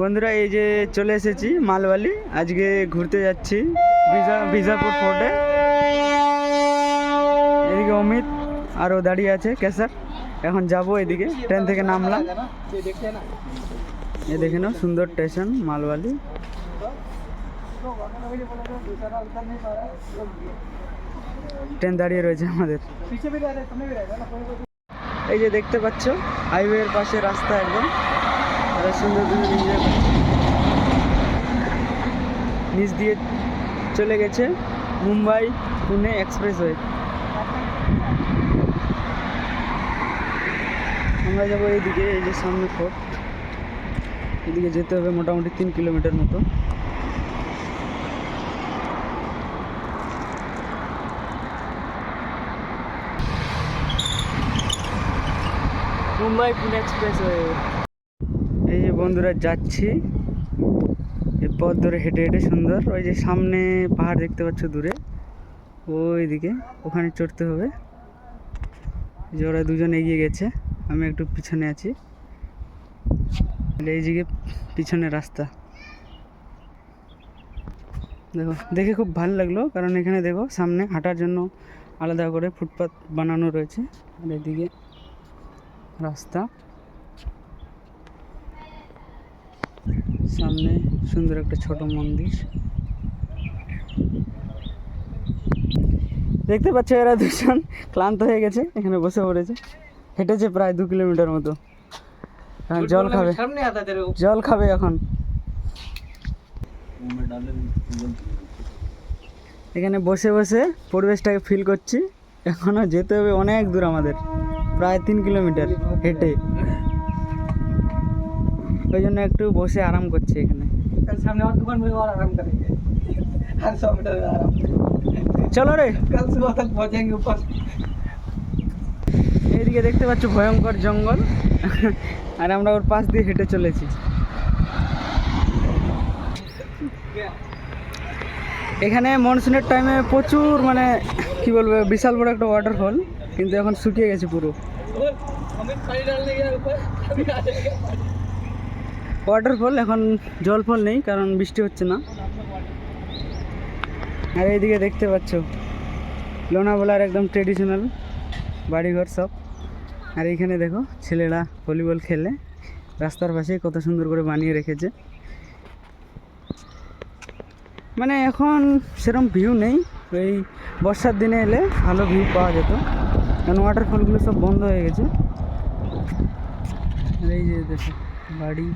বন্ধুরা এই যে চলে এসেছি মালবালি, আজকে ঘুরতে যাচ্ছি বিজাপুর ফোর্টে। এদিকে অমিত আরও দাঁড়িয়ে আছে কেসার। এখন যাব এদিকে, ট্রেন থেকে নামলাম। এ দেখে নাও সুন্দর স্টেশন মালবালি। ট্রেন দাঁড়িয়ে রয়েছে আমাদের। এই যে দেখতে পাচ্ছ হাইওয়ের পাশে রাস্তা, একদম সুন্দর নিচ দিয়ে চলে গেছে মুম্বাই পুনে এক্সপ্রেসওয়ে। আমরা যাবো এইদিকে, এই যে সামনে ফোর্ট, এদিকে যেতে হবে মোটামুটি 3 কিলোমিটার মতো। মুম্বাই পুনে এক্সপ্রেসওয়ে। এই যে বন্ধুরা যাচ্ছি এই পথ ধরে হেঁটে হেঁটে, সুন্দর ওই যে সামনে পাহাড় দেখতে পাচ্ছ দূরে, ওই দিকে ওখানে চড়তে হবে। যে ওরা দুজন এগিয়ে গেছে, আমি একটু পিছনে আছি। এই দিকে পিছনে রাস্তা দেখো, দেখে খুব ভালো লাগলো, কারণ এখানে দেখো সামনে হাঁটার জন্য আলাদা করে ফুটপাথ বানানো রয়েছে, আর এদিকে রাস্তা, সামনে সুন্দর একটা ছোট মন্দির দেখতে পাচ্ছ। এরা দুজন ক্লান্ত হয়ে গেছে, এখানে বসে পড়েছে, হেঁটেছে প্রায় 2 কিলোমিটার মতো। জল খাবে, জল খাবে এখন। এখানে বসে বসে পরিবেশটাকে ফিল করছি। এখনো যেতে হবে অনেক দূর আমাদের, প্রায় 3 কিলোমিটার হেঁটে। ওই জন্য একটু বসে আরাম করছি এখানে। সামনে আমার দোকান में और आराम करेंगे, हर 100 मीटर में आराम। চলো রে, कल सुबह तक पहुंचेंगे ऊपर। এইদিকে দেখতে পাচ্ছ ভয়ঙ্কর জঙ্গল, আর আমরা ওর পাশ দিয়ে হেঁটে চলেছি। এখানে মনসুনের টাইমে প্রচুর, মানে কি বলবো, বিশাল বড় একটা ওয়াটারফল, কিন্তু এখন শুকিয়ে গেছে পুরো। ওয়াটারফল এখন জল ফল নেই, কারণ বৃষ্টি হচ্ছে না। আর এইদিকে দেখতে পাচ্ছ লোনাভালার একদম ট্রেডিশনাল বাড়িঘর সব। আর এইখানে দেখো ছেলেরা ভলিবল খেলে, রাস্তার পাশে কত সুন্দর করে বানিয়ে রেখেছে। মানে এখন সেরকম ভিউ নেই, ওই বর্ষার দিনে এলে ভালো ভিউ পাওয়া যেত, কারণ ওয়াটারফলগুলো সব বন্ধ হয়ে গেছে। আর এই যে দেখো বাড়ি,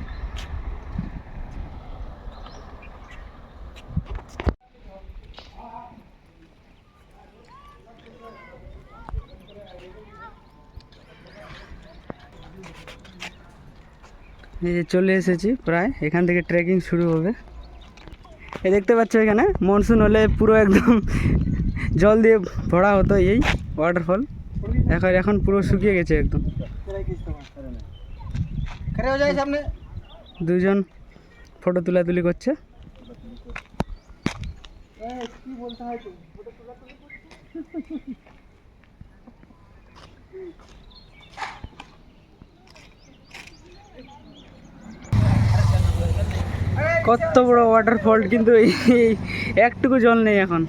এই যে চলে এসেছি প্রায়, এখান থেকে ট্রেকিং শুরু হবে। এই দেখতে পাচ্ছ এখানে মনসুন হলে পুরো একদম জল দিয়ে ভরা হতো এই ওয়াটারফল, এখন পুরো শুকিয়ে গেছে একদম। দুজন ফটো তুলাতুলি করছে। কত বড় ওয়াটারফল, কিন্তু এই একটুকু জল নেই এখন।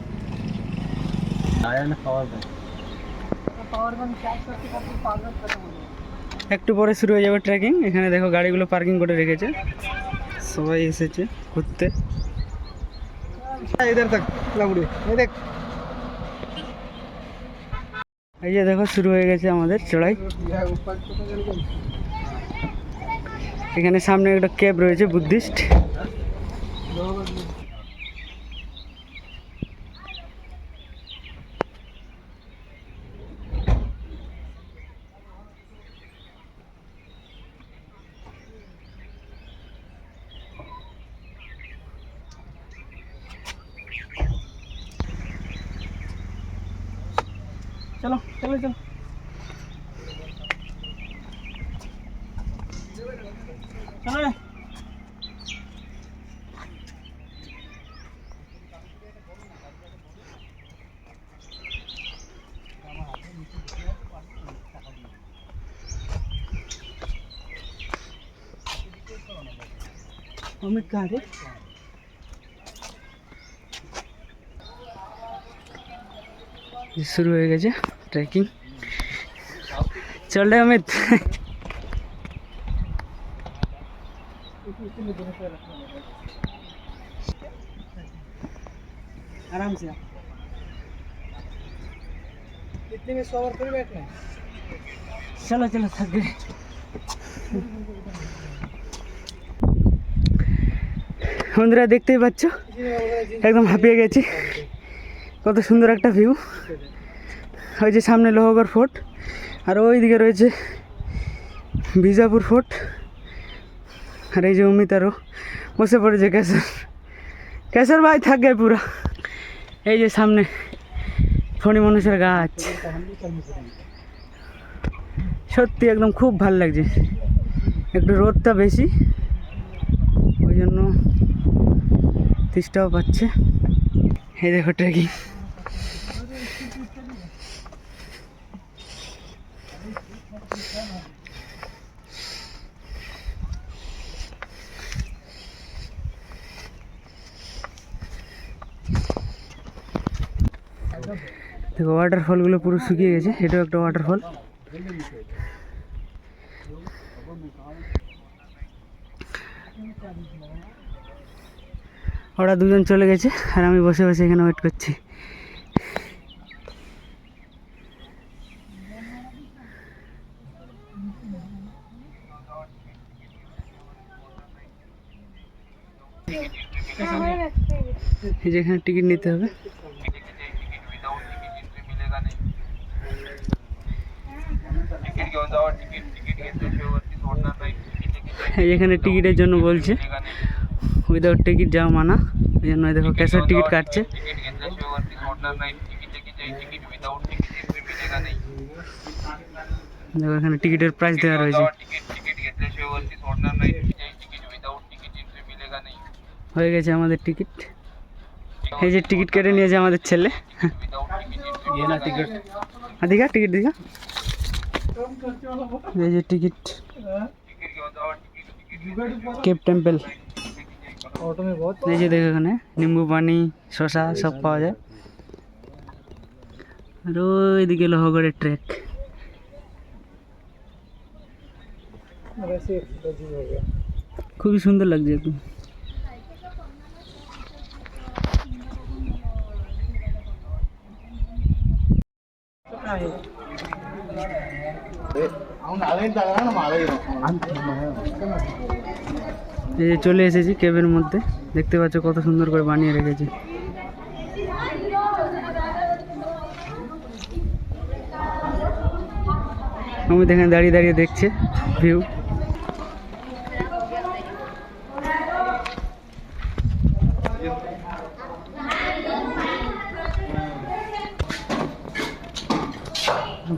একটু পরে শুরু হয়ে যাবে ট্রেকিং। এখানে দেখো গাড়িগুলো পার্কিং করে রেখেছে, সবাই এসেছে ঘুরতে। এই যে দেখো শুরু হয়ে গেছে আমাদের চড়াই। এখানে সামনে একটা কেভ রয়েছে বুদ্ধিস্ট। চলো চলো চলো, চলো। अमित कहाँ थे? शुरू हो गए ट्रैकिंग। चल रहे अमित। आराम से कितने में 100 पर बैठना है। चलो चलो थक गए। বন্ধুরা দেখতেই পাচ্ছ একদম হাঁপিয়ে গেছি। কত সুন্দর একটা ভিউ। ওই যে সামনে লোহগড় ফোর্ট আর ওই দিকে রয়েছে বিজাপুর ফোর্ট। আর এই যে অমিত আরও বসে পড়েছে। কেশর ভাই থাক গে পুরা। এই যে সামনে ফণি মানুষের গাছ। সত্যি একদম খুব ভালো লাগছে। একটু রোদটা বেশি ওই জন্য তেষ্টাও পাচ্ছে। এই দেখো ট্রেকিং। দেখো ওয়াটারফলগুলো পুরো শুকিয়ে গেছে। এটাও একটা ওয়াটারফল। ওরা দুজন চলে গেছে আর আমি বসে বসে এখানে ওয়েট করছি। এই যে এখানে টিকিট নিতে হবে। এখানে টিকিটের জন্য বলছে উইদাউট টিকিট যাওয়া মানা। এই জন্য দেখো ক্যাশের টিকিট কাটছে। দেখো এখানে টিকিটের প্রাইস দেওয়া রয়েছে। হয়ে গেছে আমাদের টিকিট। এই যে টিকিট কেটে নিয়েছে আমাদের ছেলে। দিঘা টিকিট দিঘা। এই যে টিকিট কেপ টেম্পল। এই যে দেখো এখানে নিম্বু পানি শসা সব পাওয়া যায়। আর ওইদিকে লোহগড়ের ট্রেক। খুবই সুন্দর লাগছে একদম। এই যে চলে এসেছি কেবের মধ্যে। দেখতে পাচ্ছ কত সুন্দর করে বানিয়ে রেখেছে। আমি এখানে দাঁড়িয়ে দাঁড়িয়ে দেখছে ভিউ।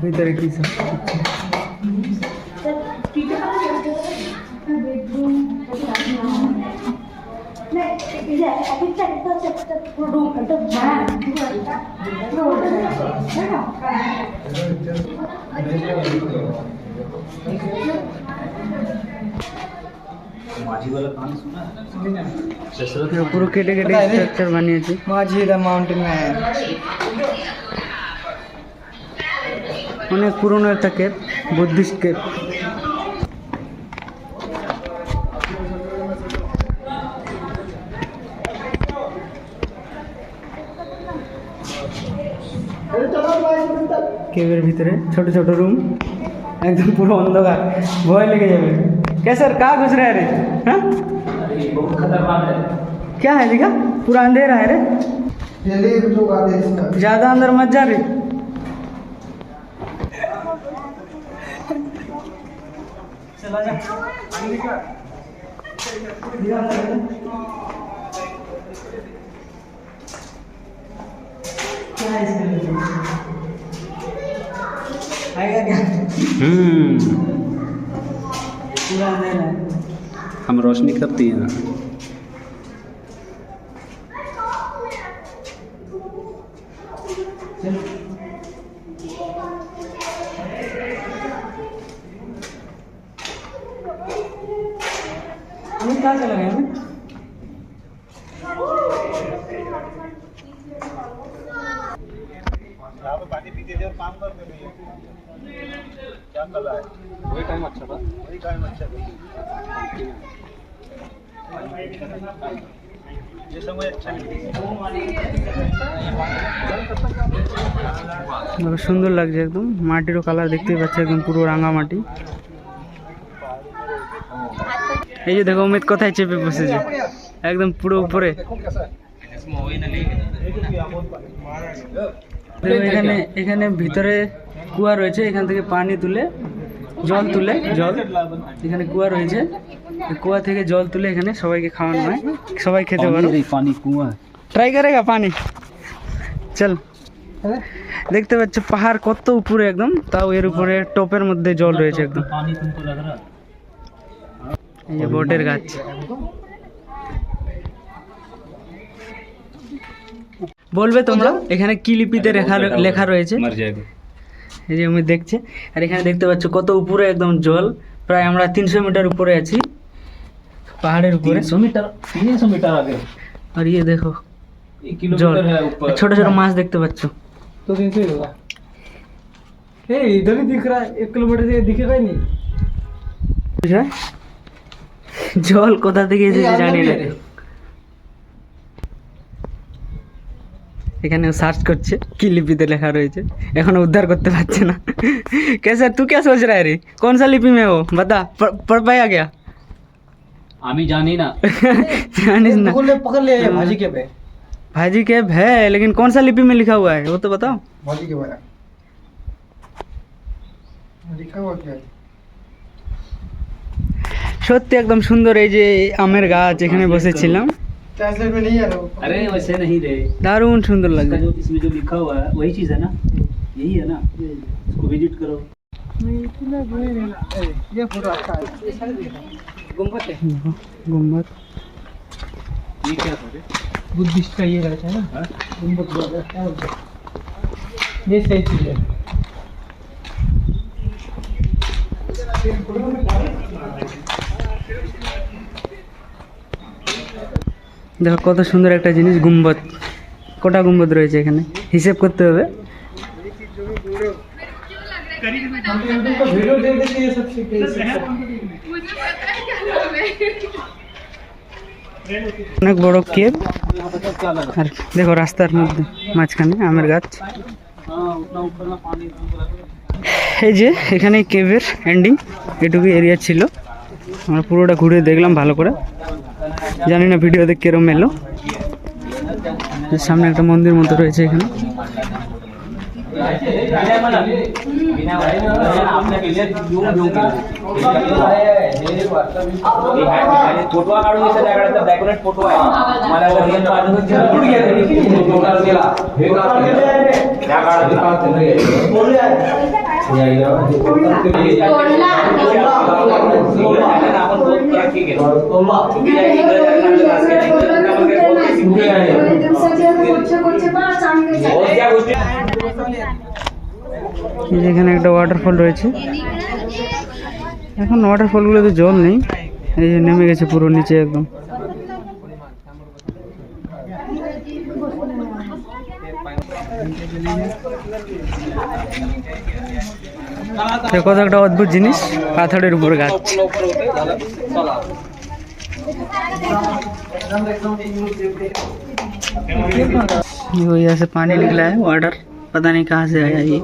ভিতরে কি সব পুরো কেটে কেটে স্ট্রাকচার বানিয়েছে। মাঝি দা মাউন্টেন ম্যান। অনেক পুরনো একটা কেপ, বুদ্ধিস্ট কেপ। কেবের ভিতরে ছোট ছোট রুম, একদম পুরো অন্ধকার, ভয় লেগে যাবে। कैसर कहाँ घुस रहा है रे? हाँ बहुत खतरनाक है। क्या है दिखा? पूरा अंधेरा है रे। ज्यादा अंदर मत जा रे। चला जा। क्या है इसमें? आएगा क्या? पूरा अंधेरा है। हम रोशनी कब दिए ना? हमें कहाँ चला गया हमें? पानी पीते थे और काम करते नहीं क्या कर रहा है वही टाइम अच्छा था ये समय अच्छा नहीं সুন্দর লাগছে একদম, মাটিরও কালার দেখতেই পাচ্ছ একদম পুরো রাঙা মাটি। এই যে দেখো অমিত কোথায় চেপে বসেছে, একদম পুরো উপরে। এখানে এখানে ভিতরে কুয়া রয়েছে, এখান থেকে পানি তুলে জল এখানে কুয়া রয়েছে, কুয়া থেকে জল তুলে এখানে সবাইকে খাওয়ানো হয়, সবাই খেতে পারে। पानी कुआं ট্রাই করেগা পানি, চল। দেখতে পাচ্ছ পাহাড় কত উপরে একদম, তাও এর উপরে টপের মধ্যে জল রয়েছে একদম। पानी तुमको लग रहा এই যে বটের গাছ। বলবে তোমরা এখানে কি লিপিতে লেখা রয়েছে? मर जाएगा এই যে আমি দেখছে, আর এখানে দেখতে পাচ্ছ কত উপরে একদম জল, প্রায় আমরা 300 মিটার উপরে আছি পাহাড়ের উপরে। 300 मीटर आगे আর ইয়ে দেখো 1 জল, किलोमीटर है ऊपर ছোট ছোট মাছ দেখতে পাচ্ছ। तो 300 ही होगा इधर ही दिख रहा है 1 किलोमीटर से दिखेगा ही नहीं বুঝলে? জল কোথা থেকে এসেছে জানি না। এখানে সার্চ করছে কি লিপিতে লেখা রয়েছে, এখনো উদ্ধার করতে পারছে না। कैसा तू क्या सोच रहा है रे, कौन सा लिपि में हो बता, पढ़ पाया क्या? आमी जानी ना जानिस ना, पकड़ लिया ये भाजी के पे भाजी कैब है लेकिन कौन सा लिपि में लिखा हुआ है वो तो बताओ। भाजी के पे लिखा हुआ क्या है সত্যি একদম সুন্দর। এই যে আমের গাছ, এখানে বসেছিলাম, ट्रांसलेट में नहीं आ रहा अरे वैसे नहीं रे দারুণ সুন্দর इसका লাগছে। जो इसमें जो लिखा हुआ है वही चीज़ है ना, यही है ना, इसको विजिट करो। ये फोटो अच्छा है गुम्बद है देखो, गुम्बद ये क्या था रे? बुद्धिस्ट का ये रहता है ना गुम्बद बोलते हैं क्या बोलते हैं? ये सही चीज है দেখো কত সুন্দর একটা জিনিস, গুম্বদ। কটা গুম্বদ রয়েছে এখানে হিসেব করতে হবে। वीडियो देख देख के ये सब सीखते हैं অনেক বড় কেব, यहाँ पे क्या लगा? আর দেখো রাস্তার মধ্যে মাঝখানে আমের গাছ। हाँ उतना ऊपर में पानी तुमको लग रहा है? এই যে এখানে কেভের এন্ডিং, এটুকু এরিয়া ছিল, আমরা পুরোটা ঘুরে দেখলাম ভালো করে। জানি না ভিডিওতে কিরম এলো। এর সামনে একটা মন্দির মতো রয়েছে এখানে। এখানে একটা ওয়াটারফল রয়েছে, এখন ওয়াটারফলগুলোতে জল নেই, এই যে নেমে গেছে পুরো নিচে একদম। কত একটা অদ্ভুত জিনিস, পাথরের উপর গাছ। वो यहाँ से पानी निकला है, वाटर पता नहीं कहाँ से आया ये।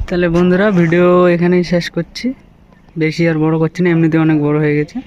তাহলে বন্ধুরা ভিডিও এখানেই শেষ করছি, বেশি আর বড় করছি না, এমনিতে অনেক বড় হয়ে গেছে।